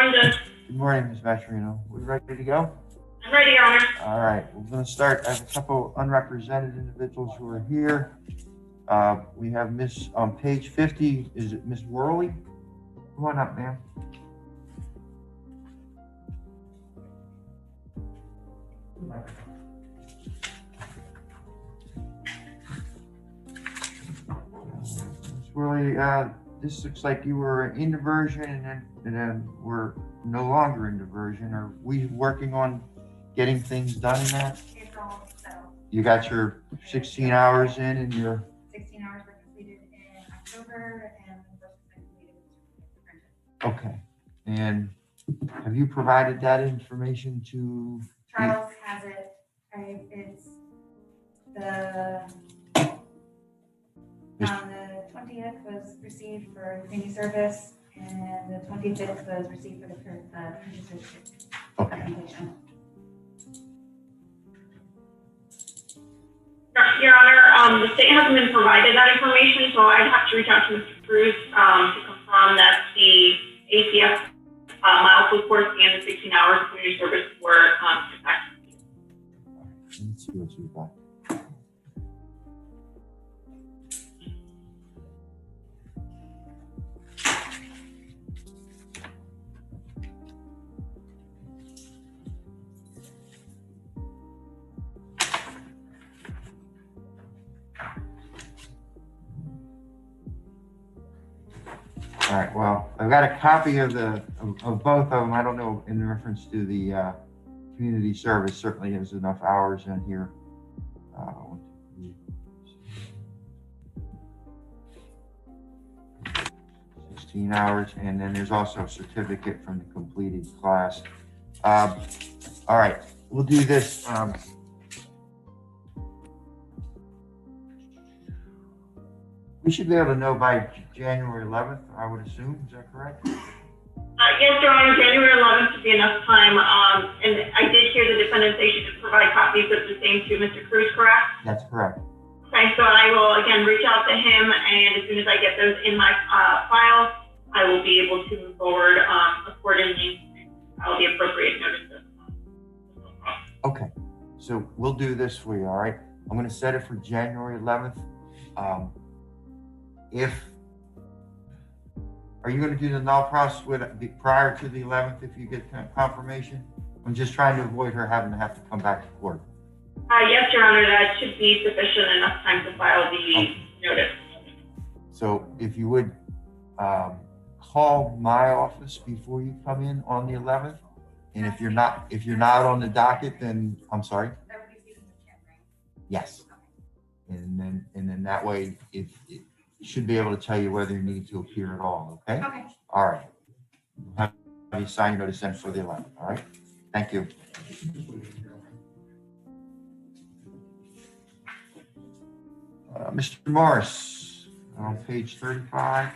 morning, Judge. Good morning, Ms. Matrino. We ready to go? I'm ready, Your Honor. All right, we're going to start. I have a couple unrepresented individuals who are here. We have Miss on page 50. Is it Miss Worley? Come on up, ma'am. Miss Worley, this looks like you were in diversion and then we're no longer in diversion. Are we working on getting things done in that? It's all settled. You got your 16 hours in and your 16 hours were completed in October and the first was completed printed. okay. And have you provided that information to Charles has it. It's the 20th was received for community service and the 25th was received for the purchase application. Your Honor, the state hasn't been provided that information, so I'd have to reach out to Mr. Cruz to confirm that the ACF milestone course and the 16 hours of community service were in fact. Let's see what you got. All right, well, I've got a copy of both of them. I don't know in reference to the community service, certainly there's enough hours in here. 16 hours, and then there's also a certificate from the completed class. All right, we'll do this. We should be able to know by January 11th, I would assume. Is that correct? Yes, Your Honor, January 11th would be enough time. And I did hear the defendant say she should provide copies of the same to Mr. Cruz, correct? That's correct. Okay, so I will again reach out to him, and as soon as I get those in my file, I will be able to move forward accordingly. I'll be appropriate notices. Okay, so we'll do this for you, all right? I'm going to set it for January 11th. Are you going to do the null process prior to the 11th if you get confirmation? I'm just trying to avoid her having to come back to court. Yes, Your Honor, that should be sufficient enough time to file the notice. So if you would call my office before you come in on the 11th, and if you're not on the docket, then I'm sorry. Yes, and then that way it should be able to tell you whether you need to appear at all. Okay. Okay. All right. Have you sign your notice then for the 11th. All right. Thank you. Mr. Morris, on page 35.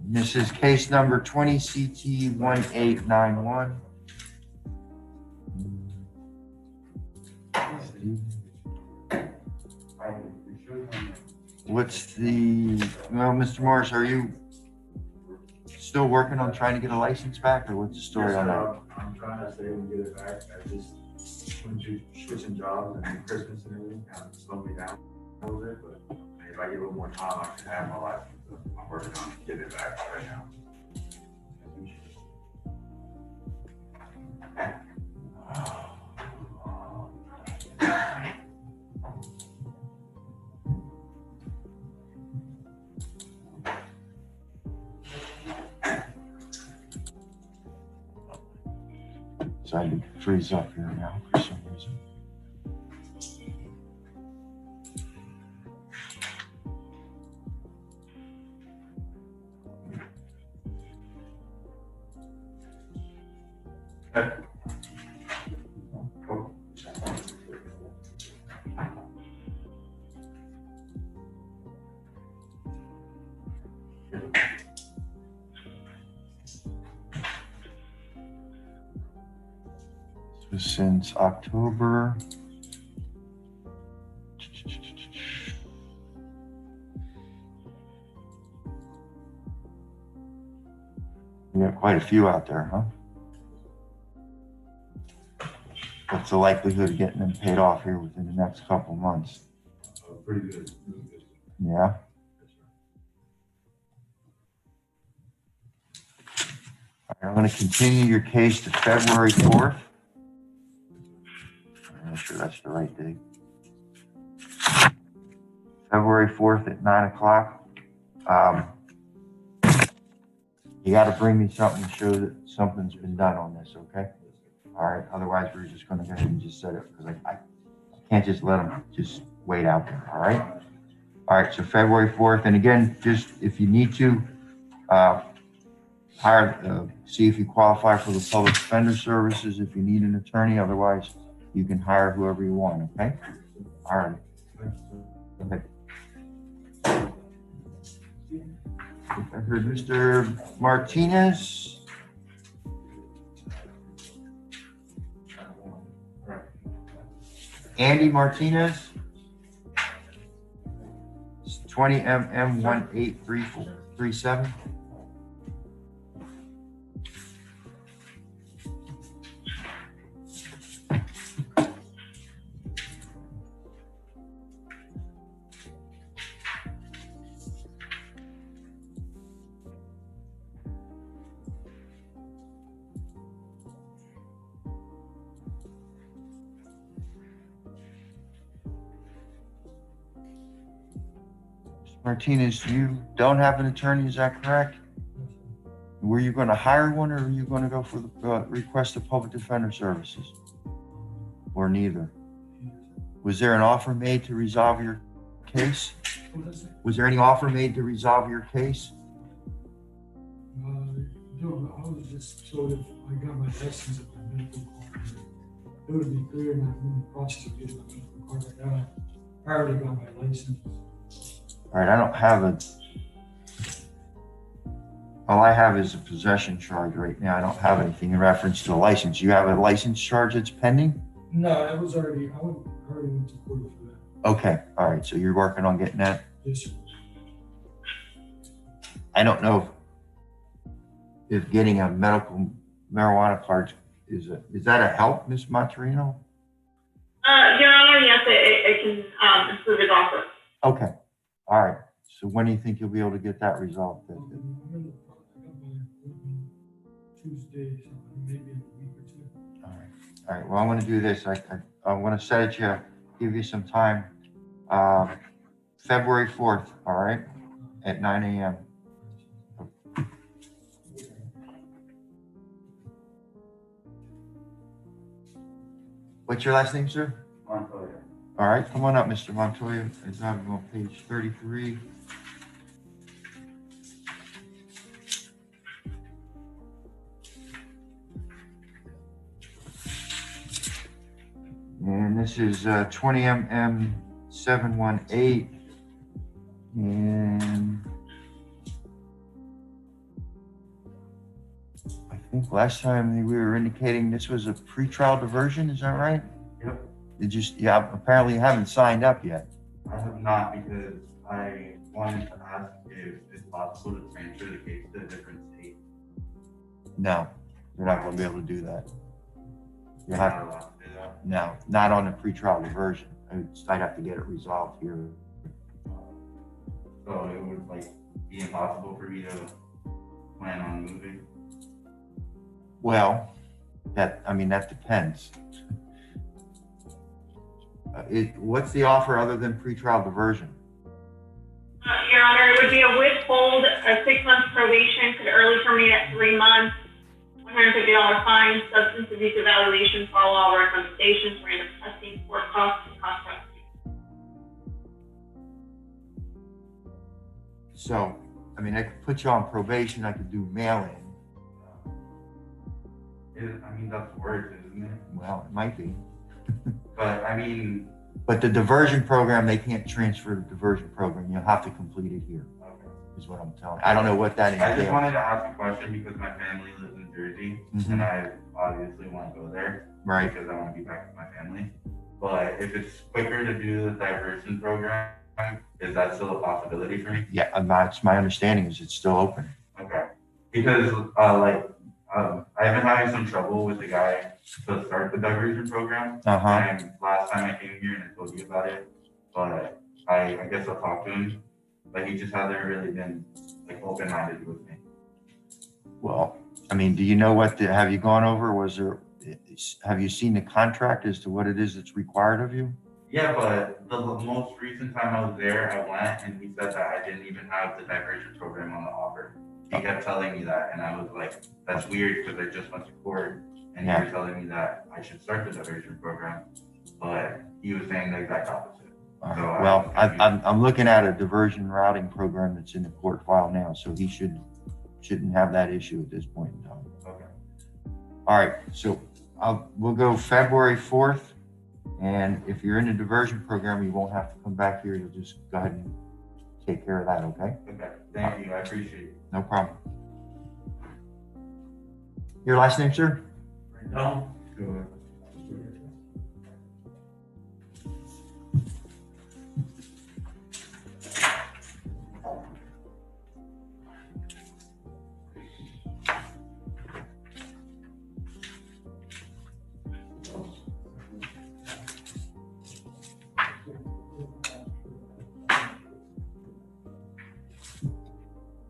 This is case number 20 CT 1891. What's the, well, Mr. Morris, are you still working on trying to get a license back, or what's the story on that? I'm trying to stay and get it back. I just went to switching jobs and Christmas and everything kind of slowed me down a little bit, but if I get a little more time, I can have my license. I'm working on getting it back right now. So I could freeze up here now for some reason. since October. You got quite a few out there, huh? What's the likelihood of getting them paid off here within the next couple months? Pretty good, really good. Yeah. All right, I'm going to continue your case to February 4th. I'm not sure that's the right date. February 4th at 9 o'clock. You got to bring me something to show that something's been done on this, okay? All right, otherwise we're just going to go ahead and just set it because I can't just let them just wait out there, all right? All right, so February 4th, and again, just if you need to, see if you qualify for the public defender services if you need an attorney, otherwise you can hire whoever you want, okay? All right. Okay. I heard Mr. Martinez. Andy Martinez. It's 20MM183437. Martinez, you don't have an attorney, is that correct? Were you going to hire one or were you going to go for the request of public defender services? Or neither? Was there an offer made to resolve your case? Was there any offer made to resolve your case? No, I was just told if I got my license and my medical card, it would be clear and I'm in the process of getting my medical card right now. I already got my license. All right, I don't have all I have is a possession charge right now. I don't have anything in reference to a license. You have a license charge that's pending? No, I already went to court for that. Okay, all right, so you're working on getting that? Yes, sir. I don't know if getting a medical marijuana card is that a help, Ms. Monterino? Your Honor, yes, it can improve his offer. Okay, all right. So when do you think you'll be able to get that resolved? I got my appointment Tuesday, so maybe in a week or two. All right. Well, I'm going to do this. I'm going to set it you, give you some time. February 4th, all right, at 9 a.m. What's your last name, sir? Montoya. All right, come on up, Mr. Montoya. It's on page 33. And this is 20MM718. And I think last time we were indicating this was a pretrial diversion, is that right? Yep. Apparently you haven't signed up yet. I have not because I wanted to ask if it's possible to transfer the case to a different state. No, you're not going to be able to do that. You're not allowed to do that. No, not on a pretrial diversion. I'd have to get it resolved here. So it would be impossible for me to plan on moving. Well, that depends. What's the offer other than pretrial diversion? Your Honor, it would be a withhold, a 6-month probation, could early terminate at 3 months, $150 fine, substance abuse evaluation, follow-all recommendations, random testing, court costs, and cost prosecution. So, I could put you on probation. I could do mail-in. That's worse, isn't it? Well, it might be. But But the diversion program, they can't transfer the diversion program. You'll have to complete it here. okay. is what I'm telling you. I don't know what that I just entails. wanted to ask a question because my family lives in Jersey, Mhm. and I obviously want to go there Right. because I want to be back with my family. But if it's quicker to do the diversion program, is that still a possibility for me? Yeah, that's my understanding is it's still open. Okay. Because I've been having some trouble with the guy to start the diversion program. Uh-huh. And last time I came here and I told you about it, but I guess I'll talk to him. But he just hasn't really been like open-minded with me. Well, I mean, do you know have you gone over, have you seen the contract as to what it is that's required of you? Yeah, but the most recent time I was there, I went and he said that I didn't even have the diversion program on the offer. He kept telling me that, and I was like, that's weird because I just went to court and Yeah. he was telling me that I should start the diversion program, but he was saying the exact opposite. So Well, I'm looking at a diversion routing program that's in the court file now, so he shouldn't have that issue at this point in time. Okay. All right, so we'll go February 4th, and if you're in the diversion program, you won't have to come back here. You'll just go ahead and take care of that, okay? Okay, thank you, I appreciate it. No problem. Your last name, sir? No.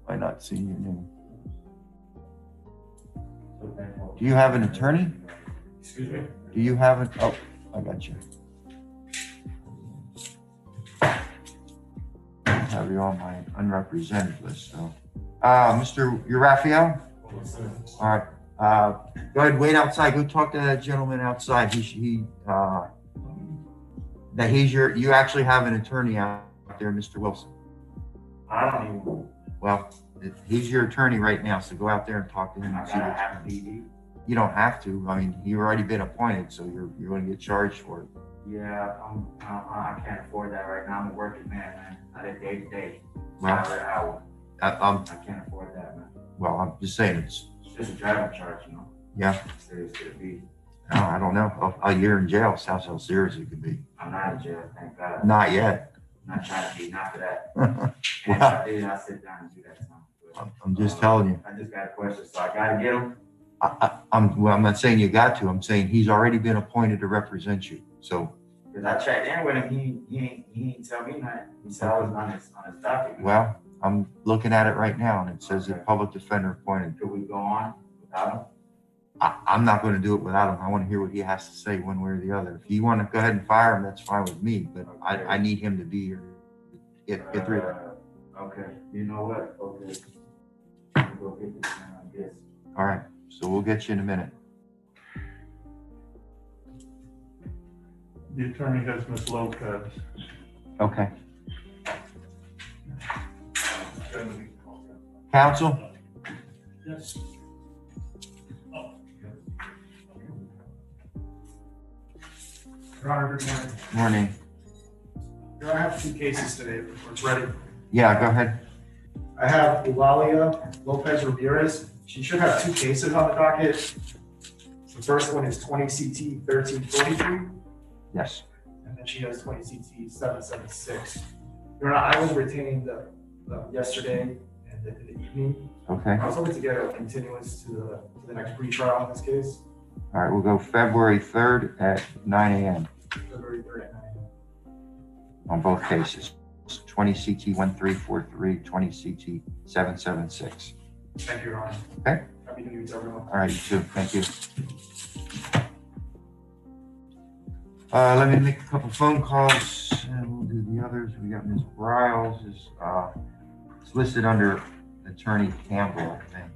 Why not seeing your name? Do you have an attorney? Excuse me? Do you have an, oh, I got you. I have you on my unrepresented list, so. You're Raphael? All right, go ahead, wait outside, go talk to that gentleman outside. You actually have an attorney out there, Mr. Wilson. I don't even, Well, he's your attorney right now, so go out there and talk to him. I And see gotta what's have going on. DD. You don't have to. I mean, you've already been appointed, so you're going to get charged for it. Yeah, I can't afford that right now. I'm a working man. I did day to day, Well, hour to hour. I'm, I can't afford that, man. well, I'm just saying it's, It's just a driving charge, you know? yeah, Serious could it be? I don't know. A year in jail, sounds how serious it could be. I'm not in jail, thank God. Not yet. I'm not trying to be, not for that. Well, And if I did, I'll sit down and do that time. But, I'm just telling you. I just got a question, so I gotta get him. I'm not saying you got to. I'm saying he's already been appointed to represent you. So, Cause I checked in with him, he ain't tell me nothing. He said I was on his docket. well, I'm looking at it right now, and it says the public defender appointed. Could we go on without him? I'm not going to do it without him. I want to hear what he has to say one way or the other. If you want to go ahead and fire him, that's fine with me, but I need him to be here. Get through it. Okay, you know what? Okay. I'll go get this man, I guess. All right, so we'll get you in a minute. The attorney has Ms. Lopez. Okay. Counsel? Yes. Your Honor, good morning. Morning. Your Honor, I have two cases today, if it's ready. Yeah, go ahead. I have Eulalia Lopez Ramirez. She should have two cases on the docket. The first one is 20 CT 1343, Yes. and then she has 20 CT 776. Your Honor, I was retained yesterday and in the evening. Okay. I was hoping to get a continuance to the next pre-trial in this case, All right, we'll go February 3rd at 9 a.m. February 3rd at 9 a.m. on both cases. 20 CT 1343, 20 CT 776. Thank you, Your Honor. Okay. Happy New Year to everyone. All right, you too. Thank you. Let me make a couple phone calls and we'll do the others. We got Ms. Briles it's listed under Attorney Campbell, I think.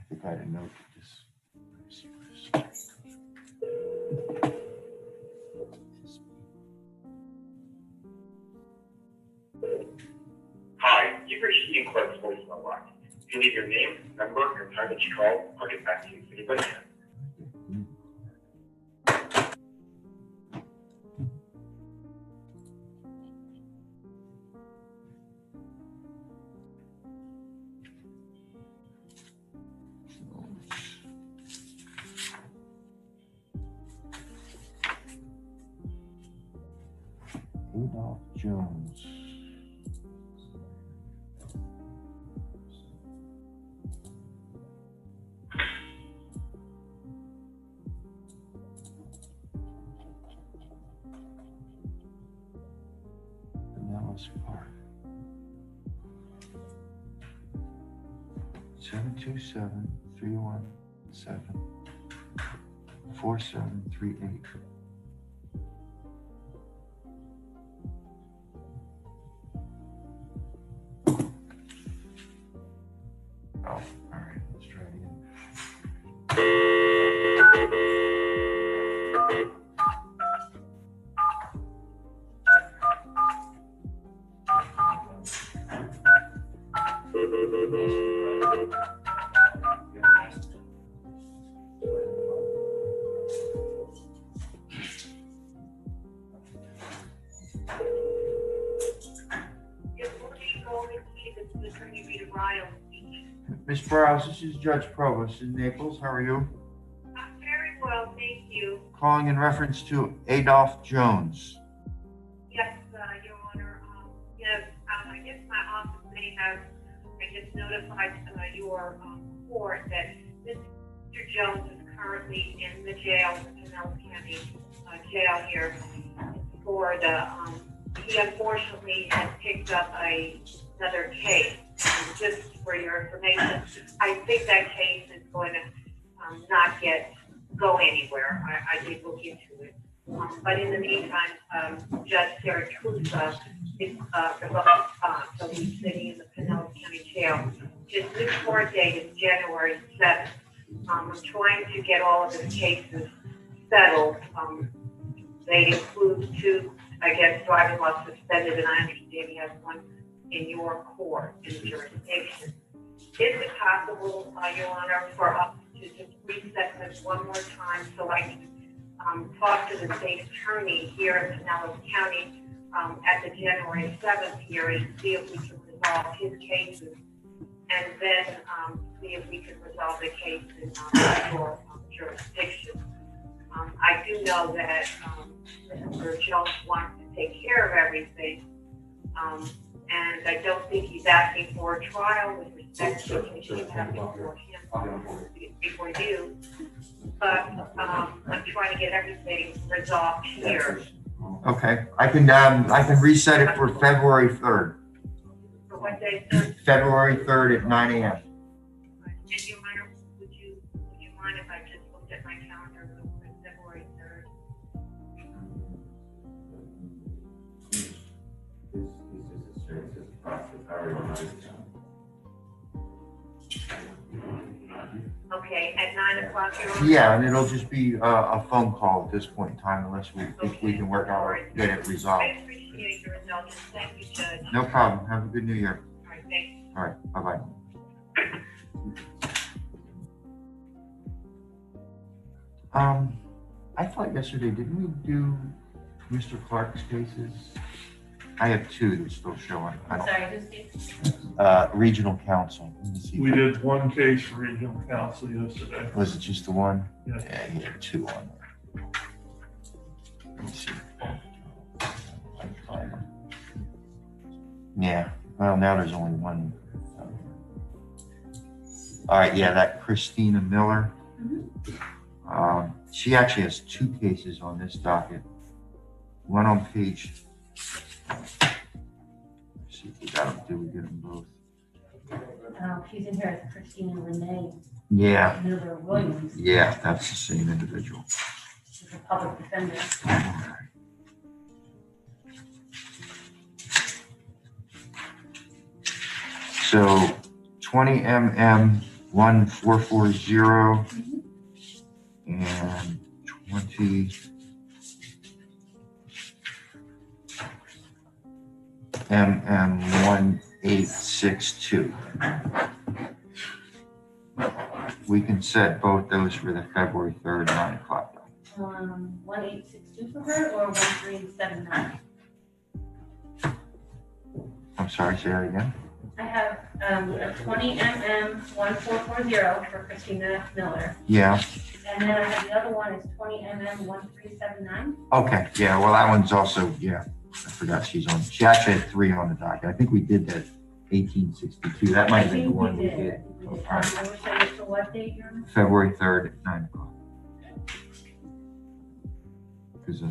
think I had a note to this. Hi, you've reached the Inquiry's voicemail line. If you leave your name, number, and time that you called, I'll get back to you as soon as I can. Adolph Jones. Pinellas Park. 727-317-4738. Oh, all right, let's try it again. Ms. Browse, this is Judge Provost in Naples. How are you? I'm very well, thank you. Calling in reference to Adolph Jones. Yes, Your Honor. Yes, I guess my office may have, I just notified your court that Mr. Jones is currently in the jail, the Pinellas County jail here for the, he unfortunately has picked up another case. Just for your information, I think that case is going to not go anywhere. I did look into it. But in the meantime, Judge Saracusa is so he's sitting in the Pinellas County Jail. His new court date is January 7th. I'm trying to get all of his cases settled. They include 2, I guess, driving while suspended, and I understand he has 1 in your court, in jurisdiction. Is it possible, Your Honor, for us to just reset this one more time so I can talk to the state attorney here in Pinellas County at the January 7th hearing, see if we can resolve his cases, and then see if we can resolve the case in your jurisdiction. I do know that Mr. Jones wants to take care of everything. And I don't think he's asking for a trial with respect to the case he's having before him, before you. But I'm trying to get everything resolved here. Okay, I can reset it for February 3rd. For what day, sir? February 3rd at 9 a.m. And Your Honor, would you mind if I just looked at my calendar for February 3rd? Okay, at 9 o'clock, Your Honor? Yeah, and it'll just be a phone call at this point in time unless we think we can work out, get it resolved. I appreciate your indulgence. Thank you, Judge. No problem. Have a good New Year. All right, thank you. All right, bye-bye. I thought yesterday, didn't we do Mr. Clark's cases? I have 2 that's still showing. Sorry, who's case? Regional counsel. Let me see. We did 1 case for regional council yesterday. Was it just the 1? Yeah. Yeah, he had 2 on there. Let me see. Yeah, well, now there's only 1. All right, yeah, that Christina Miller. She actually has 2 cases on this docket. One on page. Let's see if we got them. Do we get them both? She's in here as Christina Renee Yeah, Miller Williams. yeah, that's the same individual. She's a public defender. So 20 MM 1440 and 20 MM1862. We can set both those for the February 3rd, 9 o'clock. 1862 for her or 1379? I'm sorry, say that again. I have a 20 MM1440 for Christina Miller. Yeah, And then I have the other one is 20 MM1379. okay, yeah, well, that one's also, yeah, I forgot she actually had 3 on the docket. I think we did that 1862. That might have been the one we did. I wish I was for what date, Your Honor? February 3rd at 9 o'clock. Because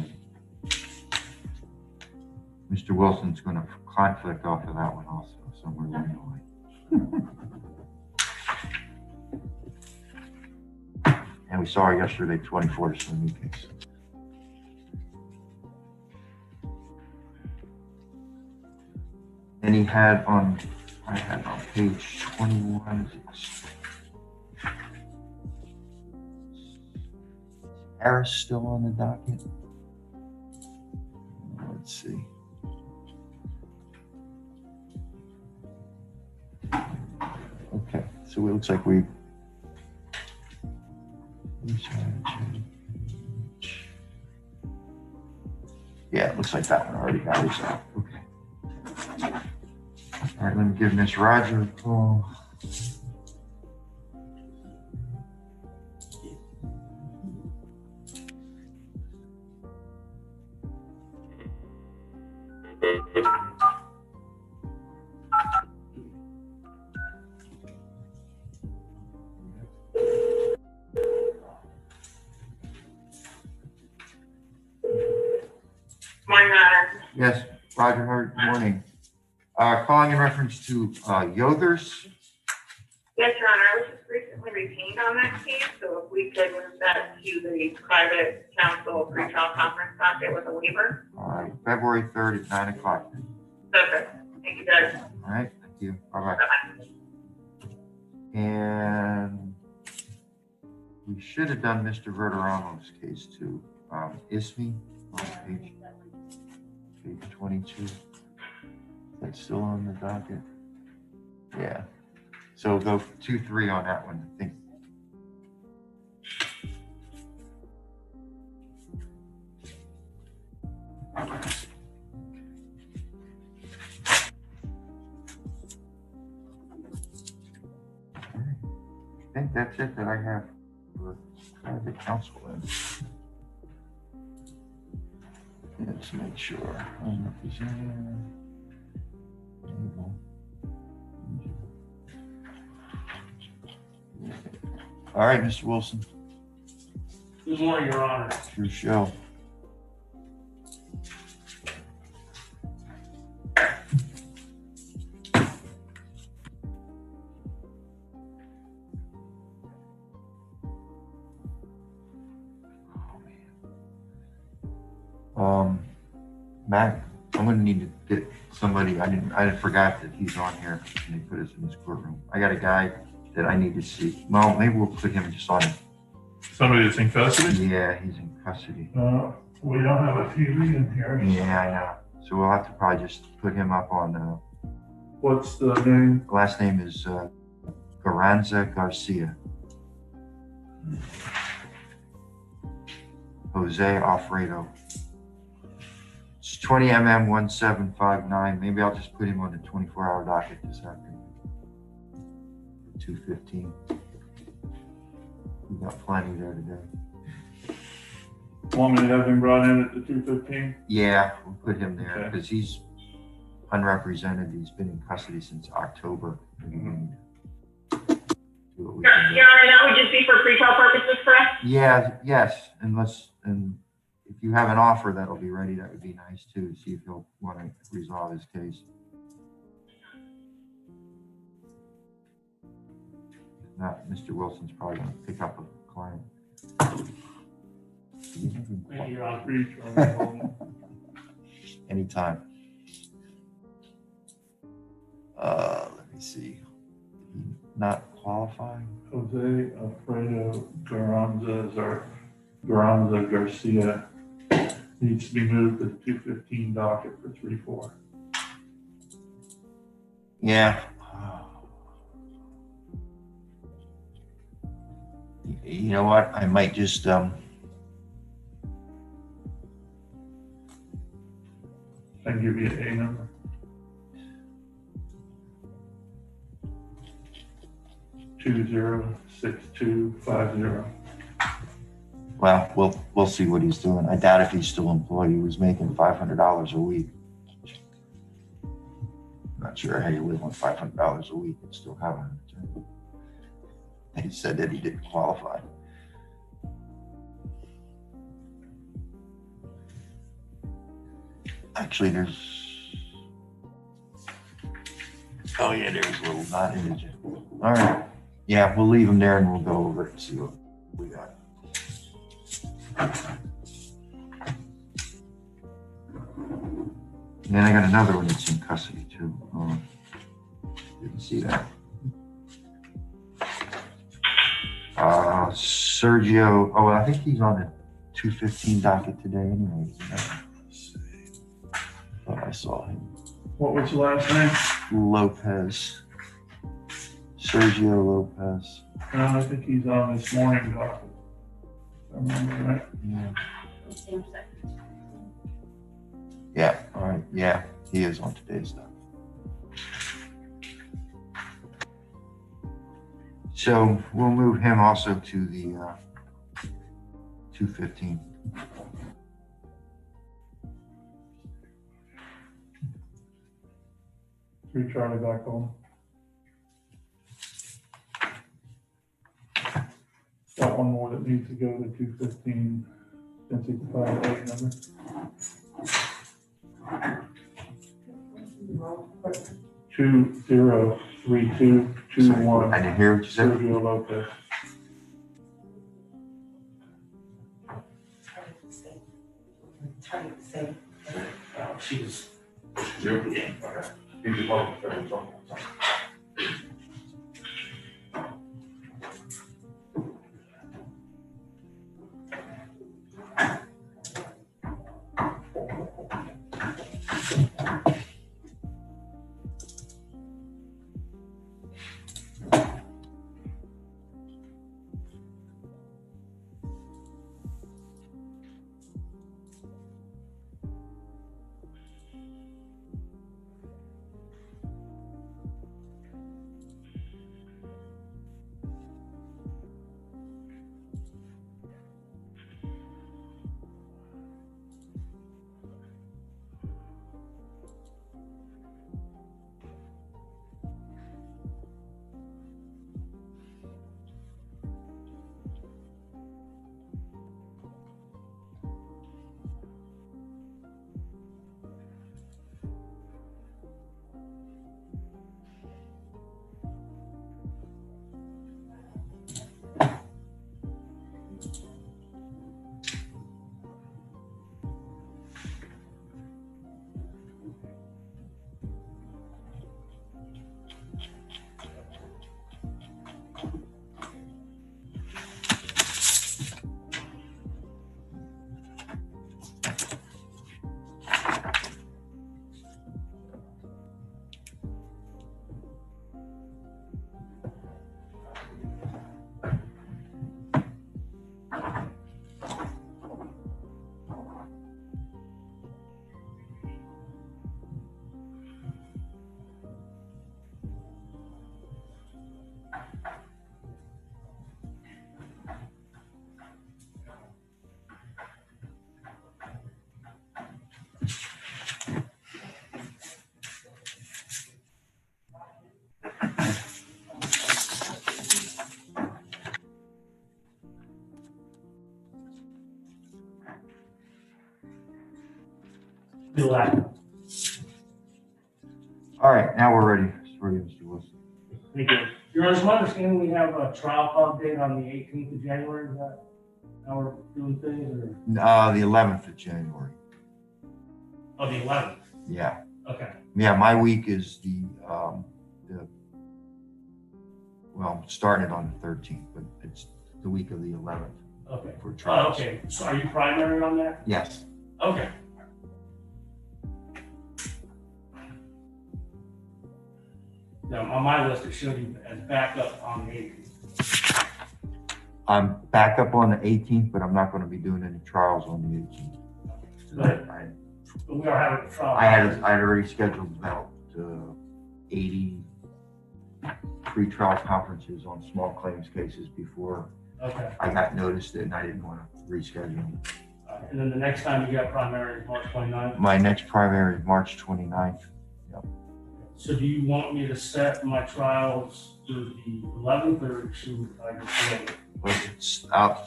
Mr. Wilson's going to conflict off of that one also, somewhere along the line. And we saw her yesterday, 24 to some new case. And I had on page 21, Harris still on the docket? Let's see. Okay, so it looks like we. Yeah, it looks like that one already got resolved. Okay. All right, let me give Miss Roger a call. Morning, Your Honor. Yes, Roger, good morning. Calling in reference to Yothers. Yes, Your Honor, I was just recently retained on that case, so if we could move that to the private counsel pre-trial conference docket with a waiver. All right, February 3rd at 9 o'clock. Perfect. Thank you, guys. All right, thank you. Bye-bye. Bye-bye. And we should have done Mr. Verderano's case too. ISME on page 22. That's still on the docket. Yeah. So go 2-3 on that one, I think. I think that's it that I have for private counsel in. Let's make sure. All right, Mr. Wilson, Good morning, Your Honor. it's your show. Matt, I'm gonna need to get somebody, I forgot that he's on here and they put us in this courtroom. I got a guy that I need to see. Well, maybe we'll put him just on it. Somebody that's in custody? Yeah, he's in custody. We don't have a TV in here. Yeah, I know. So we'll have to probably just put him up on, What's the name? last name is Garanza Garcia. Jose Alfredo. It's 20 MM1759. Maybe I'll just put him on the 24-hour docket this afternoon. 2:15. We got plenty there today. Want me to have him brought in at the 2:15? Yeah, we'll put him there Okay. because he's unrepresented. He's been in custody since October. Do what we Your can do. Your Honor, that would just be for pre-trial purposes, correct? Yeah, yes, and if you have an offer that'll be ready, that would be nice too. See if he'll want to resolve his case. If not, Mr. Wilson's probably going to pick up a client. Thank you, Your Honor. Anytime. Let me see. Not qualify? Jose Alfredo Garanza Garcia needs to be moved to the 215 docket for 3-4. Yeah. You know what? I might just, I can give you an A number. Two 06250. well, we'll see what he's doing. I doubt if he's still employed. He was making $500 a week. Not sure how you live on $500 a week and still have an attorney. He said that he didn't qualify. Actually, oh yeah, there's a little not indigent. All right. Yeah, we'll leave him there and we'll go over it and see what we got. And then I got another one that's in custody too. Didn't see that. Sergio, oh, I think he's on the 215 docket today anyway. Thought I saw him. What was the last name? Lopez. Sergio Lopez. I think he's on this morning docket. If I remember right. Yeah. Yeah, all right. Yeah, he is on today's docket. So we'll move him also to the 215. Three Charlie back home. Got one more that needs to go to 215, since it's a 5-8 number. 203221. I didn't hear what you said. Sergio Lopez. She's. All right, now we're ready. Ready, Mr. Wilson. Thank you. Your Honor, it's my understanding we have a trial call date on the 18th of January. Is that how we're doing things, or? The 11th of January. Oh, the 11th. Yeah. Okay. Yeah, my week is the well, starting on the 13th, but it's the week of the 11th Okay. for Oh, trials. okay, so are you primary on that? Yes. Okay. Now, on my list, it showed you as backup on the 18th. I'm back up on the 18th, but I'm not going to be doing any trials on the 18th. But we are having a trial. I had already scheduled about 80 pre-trial conferences on small claims cases before Okay. I got noticed it, and I didn't want to reschedule them. And then the next time you got primary is March 29th. My next primary is March 29th. So do you want me to set my trials for the 11th, or should I just wait?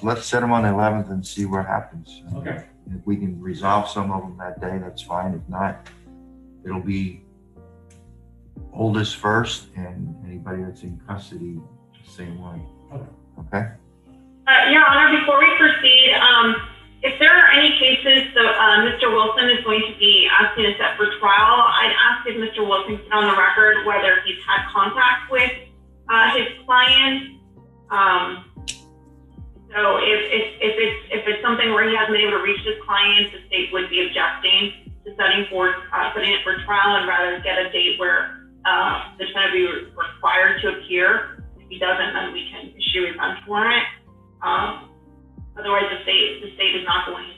Let's set them on the 11th and see what happens. Okay. If we can resolve some of them that day, that's fine. If not, it'll be oldest first, and anybody that's in custody the same way. Okay? Your Honor, before we proceed, if there are any cases that Mr. Wilson is going to be asking to set for trial, I'd ask if Mr. Wilson can on the record whether he's had contact with his client. So if it's something where he hasn't been able to reach his client, the state would be objecting to putting it for trial, and rather get a date where the defendant would be required to appear. If he doesn't, then we can issue a bench warrant. Otherwise, the state is not going to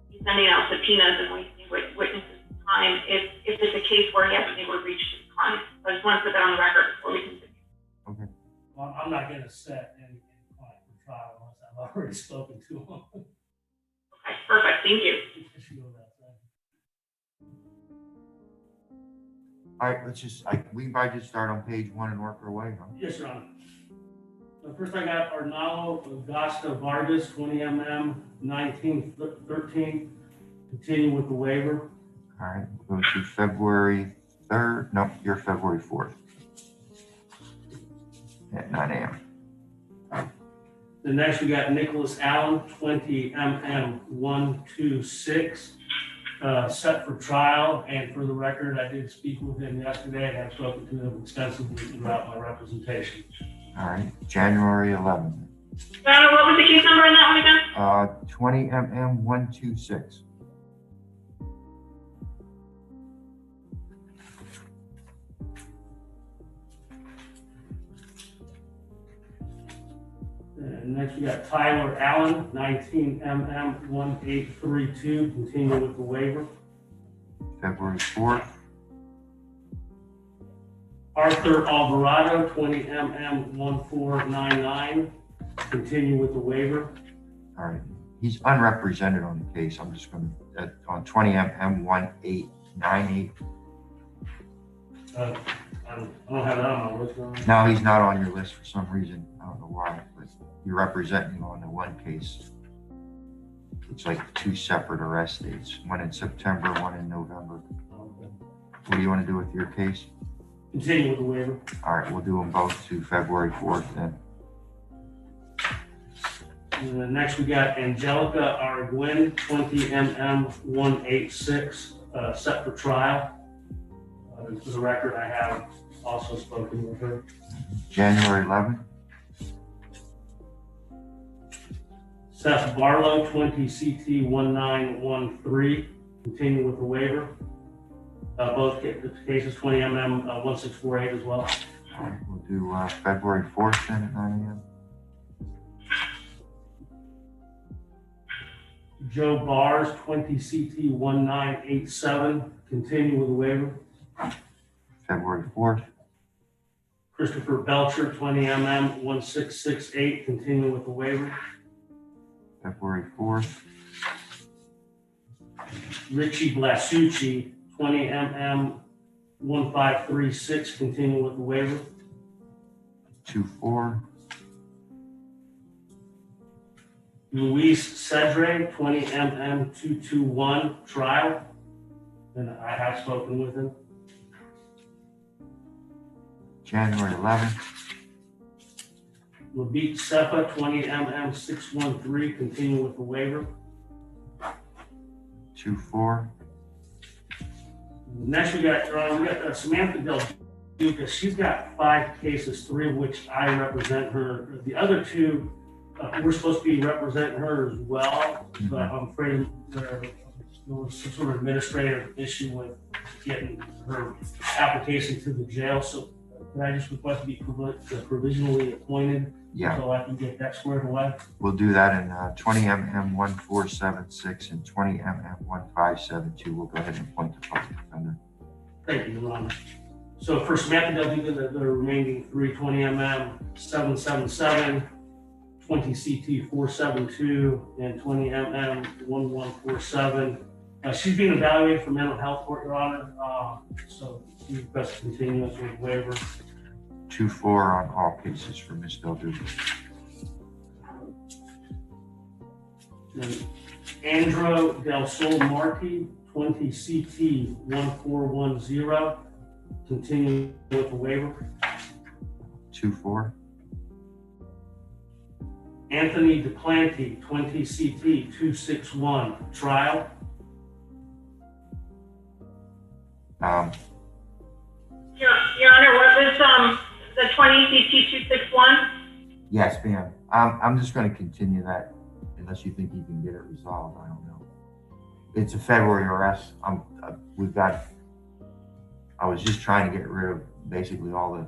be sending out subpoenas and wasting witnesses' time if it's a case where he hasn't been able to reach his client. So I just want to put that on the record before we continue. Okay. Well, I'm not going to set any client for trial unless I've already spoken to him. Okay, perfect. Thank you. All right, we can probably just start on page 1 and work our way, huh? Yes, Your Honor. First, I got Arnaldo Augusta Vargas, 20 mm, 1913. Continue with the waiver. All right, we'll go to February 3rd. No, you're February 4th at 9 a.m. The next, we got Nicholas Allen, 20 mm, 126. Set for trial, and for the record, I did speak with him yesterday and have spoken to him extensively throughout my representation. All right, January 11th. Your Honor, what was the case number on that one again? 20 mm 126. And next we got Tyler Allen, 19 mm 1832. Continue with the waiver. February 4th. Arthur Alvarado, 20 mm 1499. Continue with the waiver. All right, he's unrepresented on the case. I'm just going to, on 20 mm 1898. I don't have that on my list. Your Honor. No, he's not on your list for some reason. I don't know why, but you're representing him on the one case. It's like 2 separate arrest dates, one in September, one in November. Okay. What do you want to do with your case? Continue with the waiver. All right, we'll do them both to February 4th then. And then next we got Angelica Arguin, 20 mm 186, set for trial. For the record, I have also spoken with her. January 11th. Seth Barlow, 20 CT 1913, continue with the waiver. Both cases 20 mm 1648 as well. All right, we'll do February 4th then at 9 a.m. Joe Bars, 20 CT 1987, continue with the waiver. February 4th. Christopher Belcher, 20 mm 1668, continue with the waiver. February 4th. Richie Blasucci, 20 mm 1536, continue with the waiver. 2/4. Luis Cedre, 20 mm 221, trial. And I have spoken with him. January 11th. Labit Sepa, 20 mm 613, continue with the waiver. 2/4. Next, we got Samantha Del because she's got 5 cases, 3 of which I represent her. The other 2, we're supposed to be representing her as well, but I'm afraid there was some sort of administrative issue with getting her application to the jail. So can I just request to be provisionally appointed? Yeah, So I can get that squared away? we'll do that in 20 MM 1476 and 20 MM 1572. We'll go ahead and appoint the public defender. Thank you, Your Honor. So for Samantha, they'll do the remaining 3, 20 MM 777, 20 CT 472, and 20 MM 1147. She's being evaluated for mental health court, Your Honor. So she requests continuance with waiver. 2-4 on all cases for Ms. Del Duque. And Andro Del Sol Marti, 20 CT 1410, continue with the waiver. 2-4. Anthony DePlanty, 20 CT 261, trial. Your Honor, what was, the 20 CT 261? Yes, ma'am. I'm just going to continue that unless you think you can get it resolved. I don't know. It's a February arrest. I was just trying to get rid of basically all the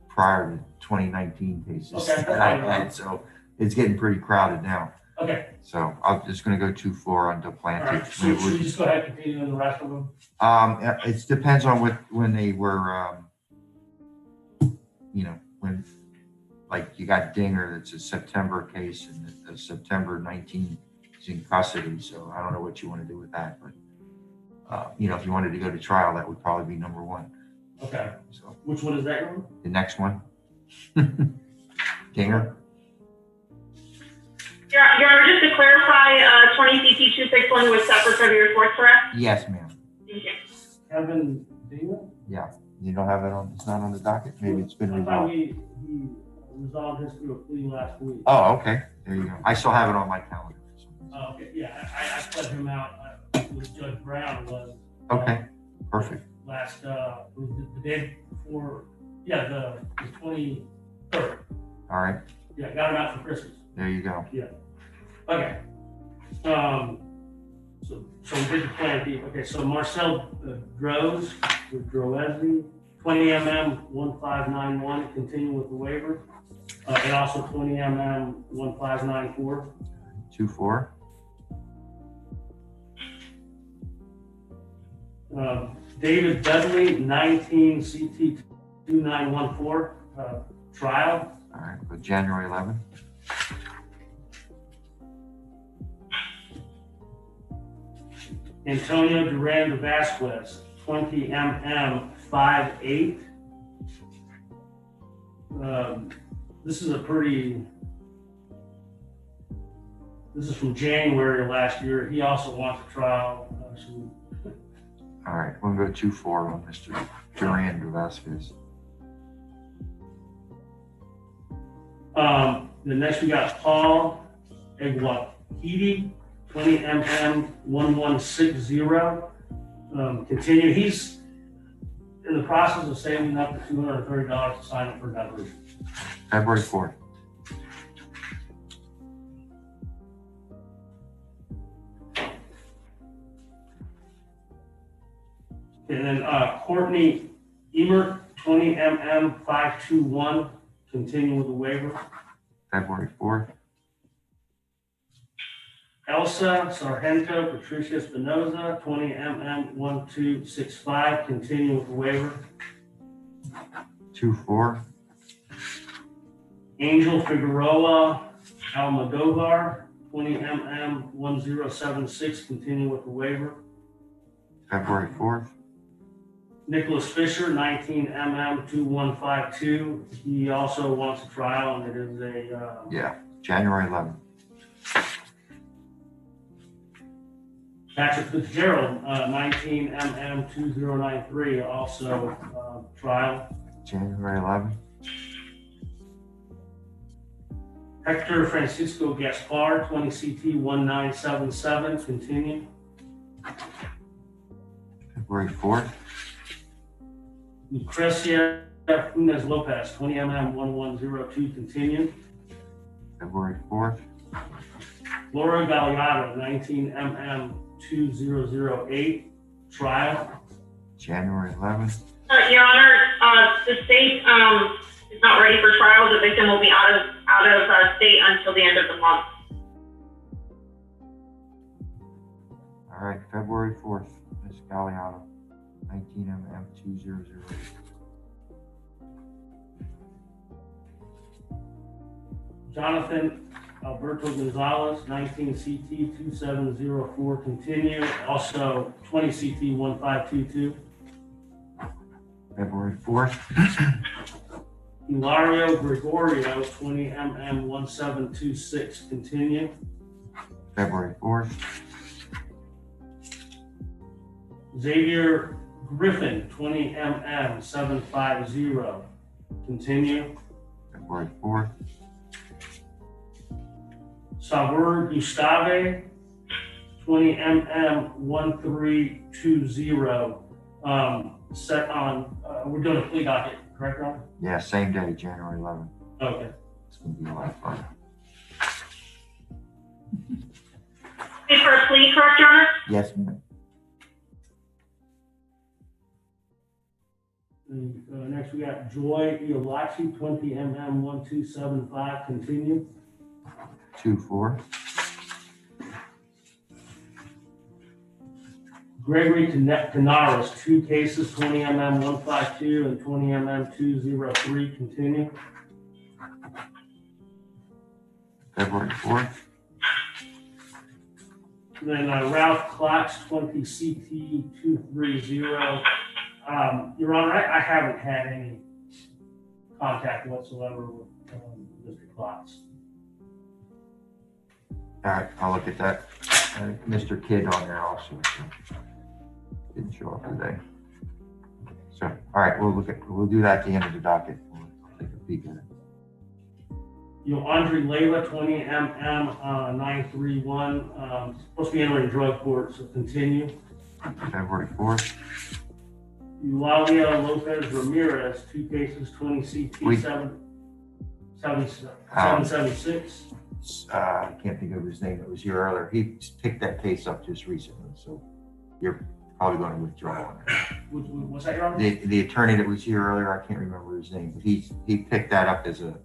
prior to 2019 cases Okay, that I had. So it's getting pretty crowded now. Okay, So I'm just going to go 2-4 on all Duplantis. right. So should we just go ahead and continue on the rest of them? It depends on when they were, when, like you got Dinger, that's a September case, and the September 19 is in custody. So I don't know what you want to do with that, but if you wanted to go to trial, that would probably be number 1. Okay. So Which one is that one? the next one, Dinger. Your Honor, just to clarify, 20 CT 261 was set for February 4th, correct? Yes, ma'am. Thank you. Kevin Dingman? Yeah. You don't have it on, it's not on the docket? Maybe it's been I thought resolved. he resolved his through a plea last week. Oh, okay. There you go. I still have it on my calendar. For some reason. Oh, okay, yeah, I put him out with Judge Brown was. Okay, perfect. Last, was the day before, yeah, the 23rd. All right, Yeah, got him out for Christmas. there you go. Okay. So we did the plan B. Okay, so Marcel Droz with Droese, 20 MM 1591, continue with the waiver. And also 20 MM 1594. 2-4. David Dudley, 19 CT 2914, trial. All right, but January 11th. Antonio Duran de Vasquez, 20 MM 58. This is this is from January of last year. He also wants a trial. All right, we'll go 2-4 on Mr. Duran de Vasquez. The next we got Paul Eguakidi, 20 MM 1160. Continue. He's in the process of saving up to $230 to sign up for diversion. February 4th. And then Courtney Emert, 20 MM 521, continue with the waiver. February 4th. Elsa Sargento Patricia Espinoza, 20 MM 1265, continue with the waiver. 2-4. Angel Figueroa Almodovar, 20 MM 1076, continue with the waiver. February 4th. Nicholas Fisher, 19 MM 2152. He also wants a trial, and it is a Yeah, January 11th. Patrick Fitzgerald, 19 MM 2093, also trial. January 11th. Hector Francisco Gaspar, 20 CT 1977, continue. February 4th. Lucrecia Funes Lopez, 20 1102, continue. February 4th. Laura Galliano, 19 2008, trial. January 11th. Your Honor, the state is not ready for trial. The victim will be out of state until the end of the month. All right, February 4th, Ms. Galliano, 19 2008. Jonathan Alberto Gonzalez, 19 CT 2704, continue. Also 20 CT 1522. February 4th. Hilario Gregorio, 20 1726, continue. February 4th. Xavier Griffin, 20 750, continue. February 4th. Savur Gustave, 20 1320, set on, we're doing a plea docket, correct, Ron? Yeah, same day, January 11th. Okay. It's gonna be a lot of fun. Is for a plea, correct, Your Honor? Yes, ma'am. Next we got Joy Iolachi, 20 1275, continue. 2-4. Gregory Canaris, 2 cases, 20 152 and 20 203, continue. February 4th. Then Ralph Klotz, 20 CT 230. Your Honor, I haven't had any contact whatsoever with Mr. Klotz. All right, I'll look at that. Mr. Kidd on there also. So didn't show up today. So, all right, we'll do that at the end of the docket. We'll take a peek at it. Andre Layla, 20 931, supposed to be entering drug court, so continue. February 4th. Eulalia Lopez Ramirez, 2 cases, 20 CT 776. I can't think of his name. It was here earlier. He picked that case up just recently, so you're probably going to withdraw on that. What's that, Your Honor? The attorney that was here earlier, I can't remember his name, but he picked that up as a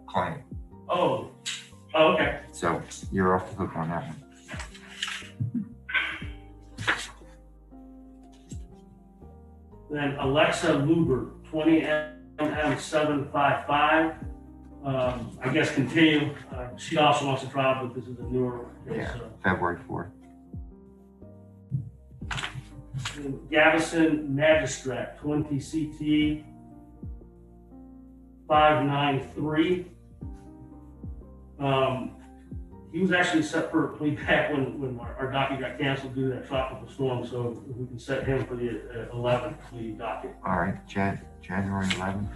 client. Oh, okay. So you're off the hook on that one. Then Alexa Luber, 20 755. I guess continue. She also wants to trial, but this is a newer case. Yeah, February 4th. Gavison Magistrat, 20 CT 593. He was actually set for a plea back when our docket got canceled due to that tropical storm, so we can set him for the 11th plea docket. All right, January 11th.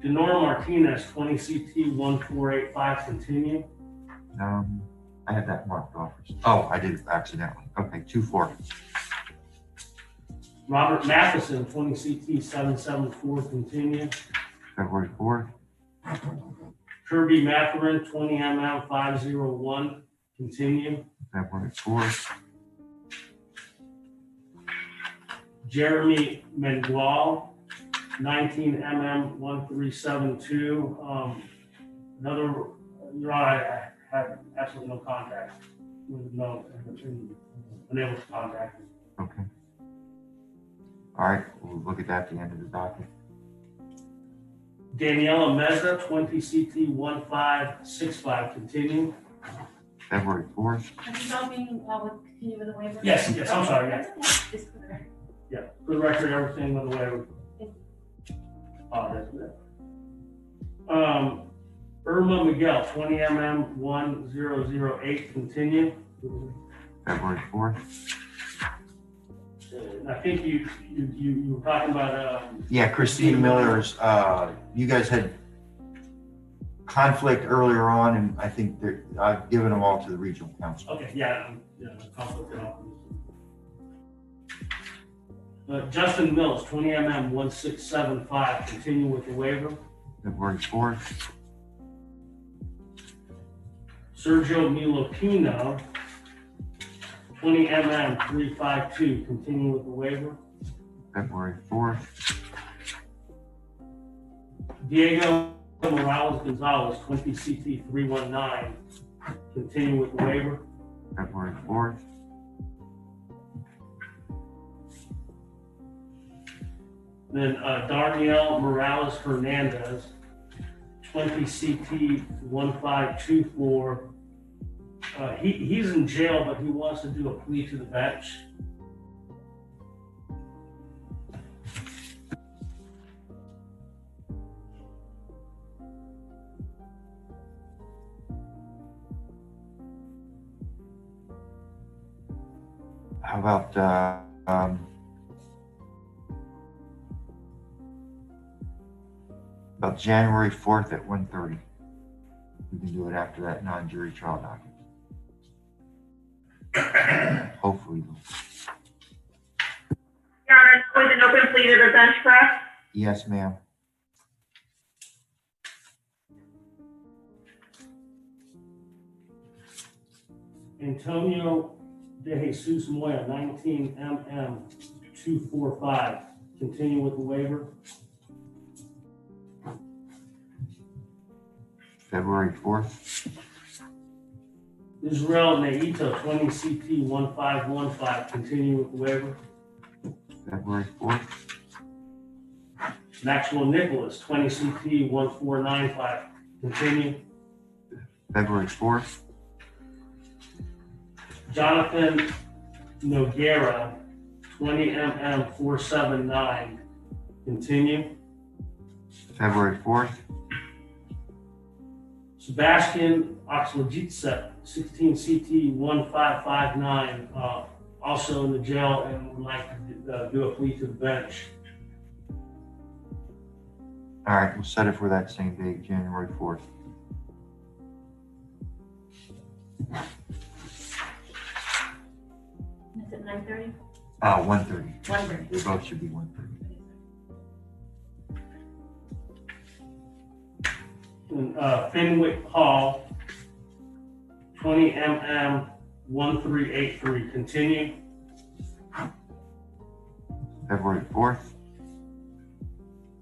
Denora Martinez, 20 CT 1485, continue. I had that marked off. Oh, I did it accidentally. Okay, 2-4. Robert Matheson, 20 CT 774, continue. February 4th. Kirby Matherin, 20 501, continue. February 4th. Jeremy Mengual, 19 1372. Another, Your Honor, I have absolutely no contact with unable to contact him. Okay. All right, we'll look at that at the end of the docket. Daniela Meza, 20 CT 1565, continue. February 4th. Are you helping continue with the waiver? Yes, I'm sorry, yeah. That's okay. Just for the record. Yeah, for the record, everything by the way. That's good. Irma Miguel, 20 1008, continue. February 4th. I think you were talking about, Yeah, Christina Miller's, you guys had conflict earlier on, and I think I've given them all to the regional council. okay, yeah, conflict. Justin Mills, 20 mm 1675, continue with the waiver. February 4th. Sergio Milopino, 20 mm 352, continue with the waiver. February 4th. Diego Morales Gonzalez, 20 CT 319, continue with the waiver. February 4th. Then Darnielle Morales Hernandez, 20 CT 1524. He's in jail, but he wants to do a plea to the bench. How about, January 4th at 1:30? We can do it after that non-jury trial docket. Hopefully. Your Honor, with an open plea to the bench, correct? Yes, ma'am. Antonio De Jesus Moya, 19 mm 245, continue with the waiver. February 4th. Israel Naito, 20 CT 1515, continue with the waiver. February 4th. Maxwell Nicholas, 20 CT 1495, continue. February 4th. Jonathan Noguera, 20 mm 479, continue. February 4th. Sebastian Oxlogitsa, 16 CT 1559, also in the jail and would like to do a plea to the bench. All right, we'll set it for that same date, January 4th. Is it 9:30? 1:30. 1:30. They both should be 1:30. And, Fenwick Hall, 20 mm 1383, continue. February 4th.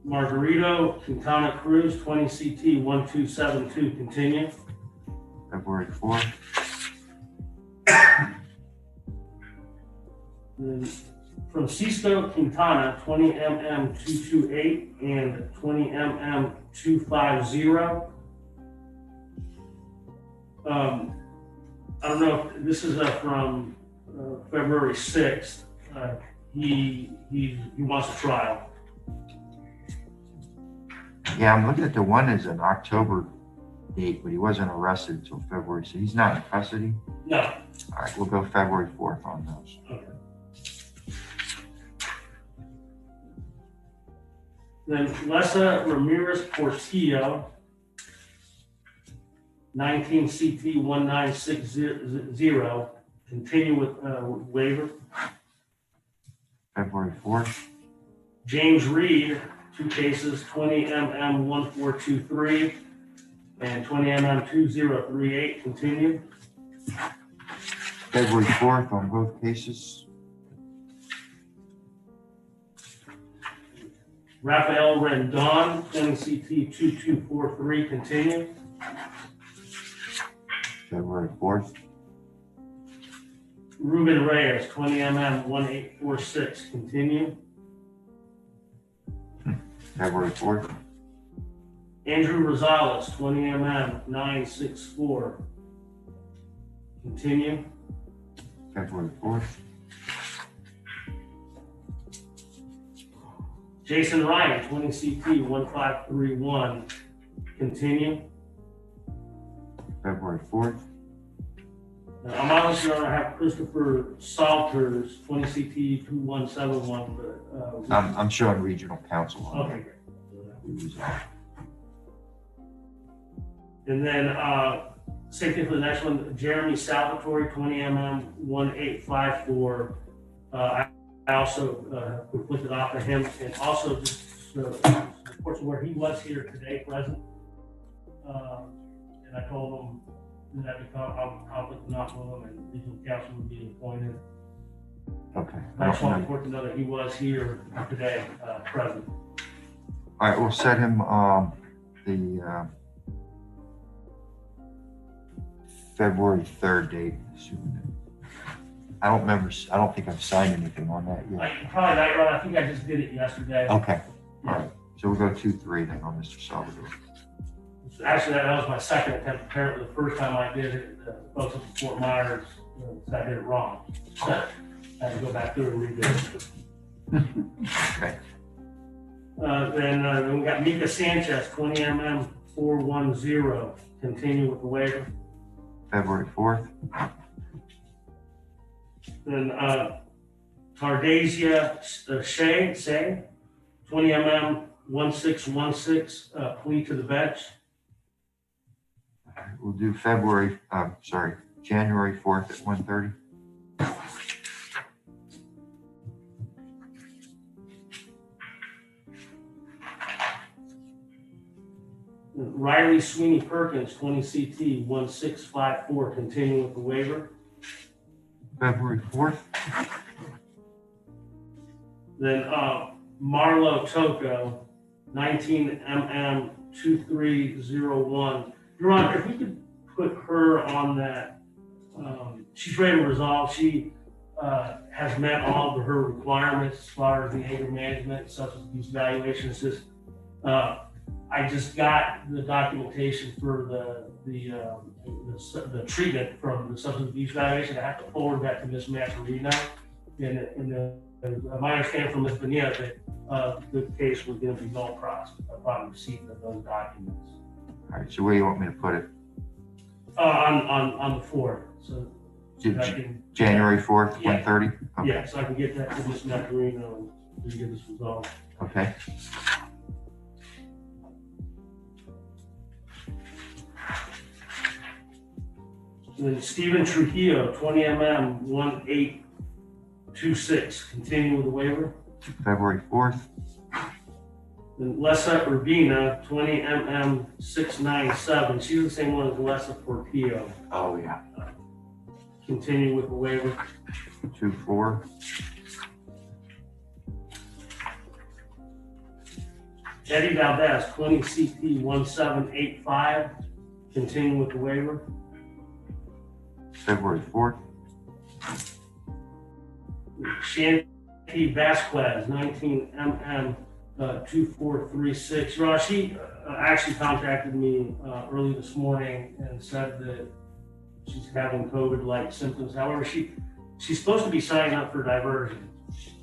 Margarito Quintana Cruz, 20 CT 1272, continue. February 4th. And Francisco Quintana, 20 mm 228 and 20 mm 250. I don't know if this is from February 6th. He wants a trial. Yeah, I'm looking at the one as an October date, but he wasn't arrested until February, so he's not in custody. No. All right, we'll go February 4th on those. Okay. Then Lessa Ramirez Portillo, 19 CT 1960, continue with waiver. February 4th. James Reed, 2 cases, 20 mm 1423 and 20 mm 2038, continue. February 4th on both cases. Rafael Rendon, 20 CT 2243, continue. February 4th. Ruben Reyes, 20 mm 1846, continue. February 4th. Andrew Rosales, 20 mm 964, continue. February 4th. Jason Ryan, 20 CT 1531, continue. February 4th. I'm honestly going to have Christopher Salters, 20 CT 2171, but I'm showing regional counsel on okay, great. that. And then same thing for the next one, Jeremy Salvatore, 20 mm 1854. I also conflicted off of him, and also just reports where he was here today present. And I told him that I'd become conflict not with him and regional counsel would be appointed. Okay. I just want to report to know that he was here today, present. All right, we'll set him the February 3rd date. Assuming that. I don't think I've signed anything on that yet. Probably not right. I think I just did it yesterday. Okay. All right. So we'll go 2-3 then on Mr. Salvador. Actually, that was my second attempt. Apparently, the first time I did it, the folks at Fort Myers said I did it wrong. So I had to go back through and redo it. Okay. Then we got Mika Sanchez, 20 mm 410. Continue with the waiver. February 4th. Then Tardasia Say, 20 mm 1616. Plea to the bench. We'll do January 4th at 1:30. Riley Sweeney Perkins, 20 CT 1654. Continue with the waiver. February 4th. Then Marlo Toko, 19 mm 2301. Your Honor, if we could put her on that, she's ready to resolve. She has met all of her requirements as far as the anger management, substance abuse evaluation. It's just, I just got the documentation for the treatment from the substance abuse evaluation. I have to forward that to Ms. Macarino. My understanding from Ms. Bonilla that the case was going to be null process upon receipt of those documents. All right. So where do you want me to put it? On the 4th. So I can, January 4th, Yeah. 1:30? Okay. yeah, so I can get that to Ms. Macarino and get this resolved. Okay. And then Stephen Trujillo, 20 mm 1826. Continue with the waiver. February 4th. Then Lessa Urbina, 20 mm 697. She's the same one as Lessa Portillo. Oh, yeah. Continue with the waiver. 2-4. Eddie Valdez, 20 CP 1785. Continue with the waiver. February 4th. Shanti Vasquez, 19 mm 2436. Ross, she actually contacted me early this morning and said that she's having COVID-like symptoms. However, she's supposed to be signing up for diversion,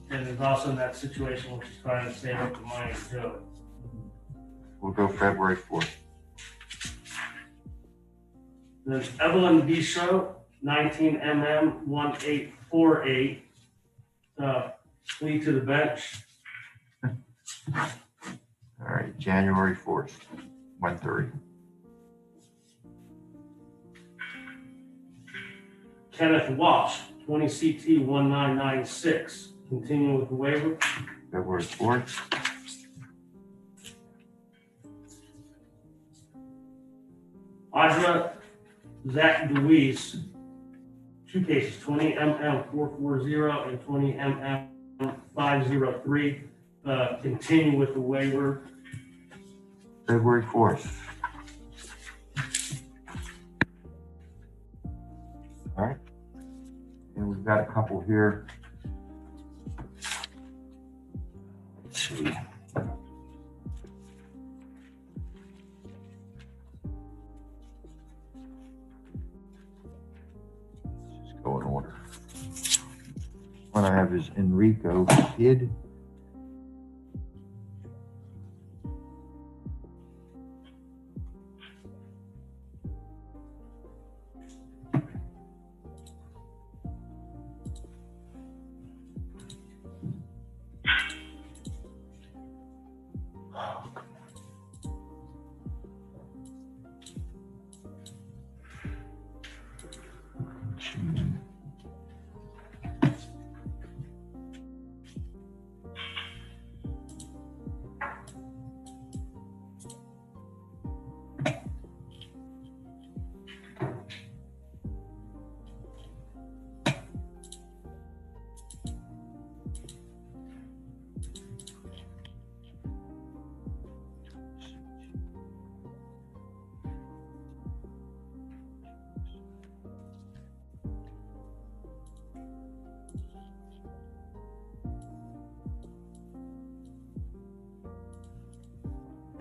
and is also in that situation where she's trying to save up the money to do it. We'll go February 4th. There's Evelyn Bishop, 19 mm 1848. Plea to the bench. All right. January 4th, 1:30. Kenneth Walsh, 20 CT 1996. Continue with the waiver. February 4th. Audra Zach Deweese, 2 cases, 20 mm 440 and 20 mm 503. Continue with the waiver. February 4th. All right. And we've got a couple here. Let's see. Let's go in order. One I have is Enrico Kidd.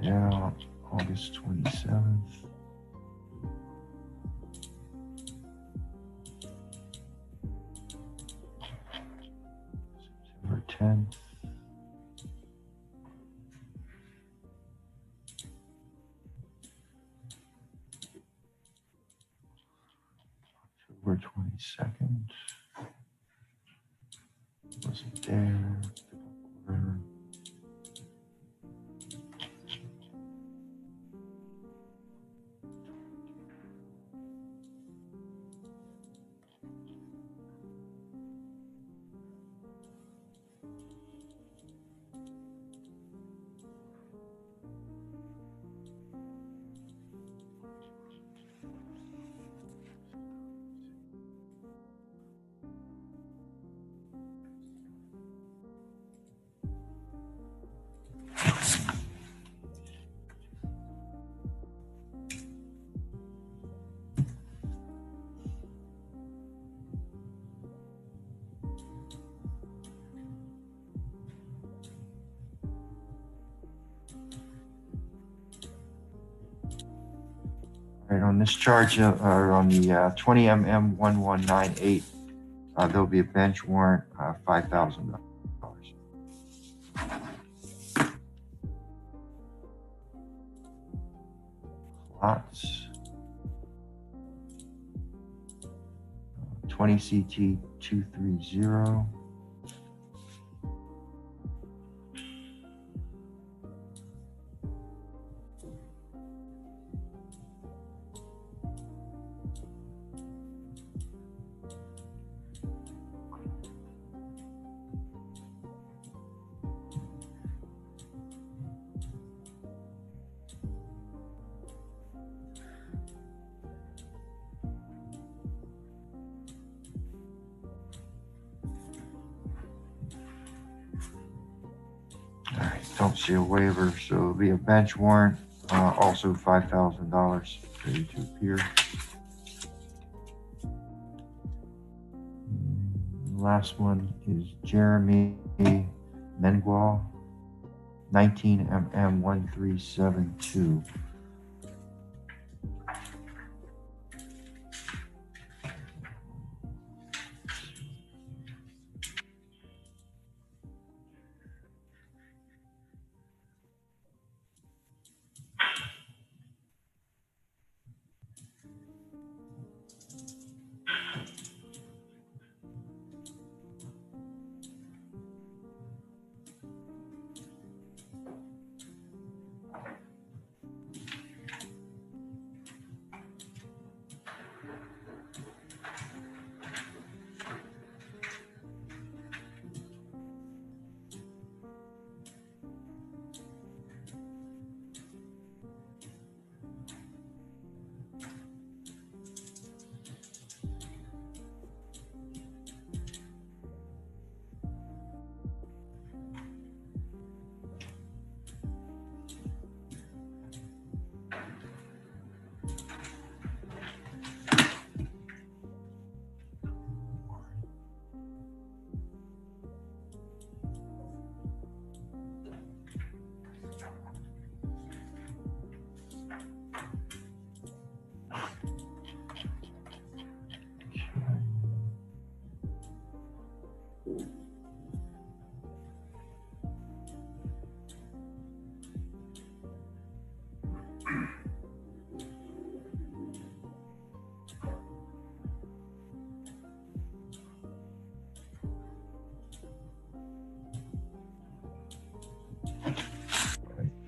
out August 27th. September 10th. October 22nd. Wasn't there. Order. Right, on this charge, or on the 20 mm 1198, there'll be a bench warrant, $5,000. Lots. 20 CT 230. Don't see a waiver, so it'll be a bench warrant, also $5,000 ready to appear. The last one is Jeremy Mengual, 19 mm 1372.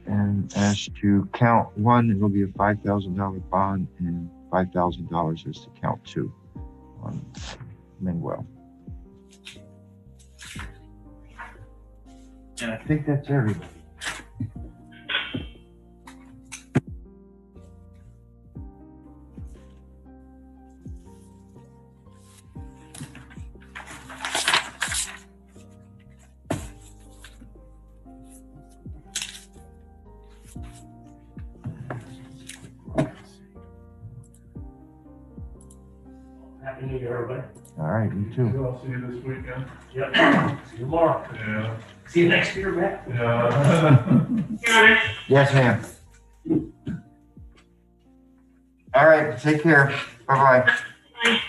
And as to count one, it'll be a $5,000 bond, and $5,000 is to count two on Manuel. And I think that's everything. Happy New Year, everybody. All right, you too. I'll see you this weekend. Yep. See you tomorrow. Yeah. See you next year, Matt. Yeah. Your Honor. Yes, ma'am. All right, take care. Bye-bye. Bye.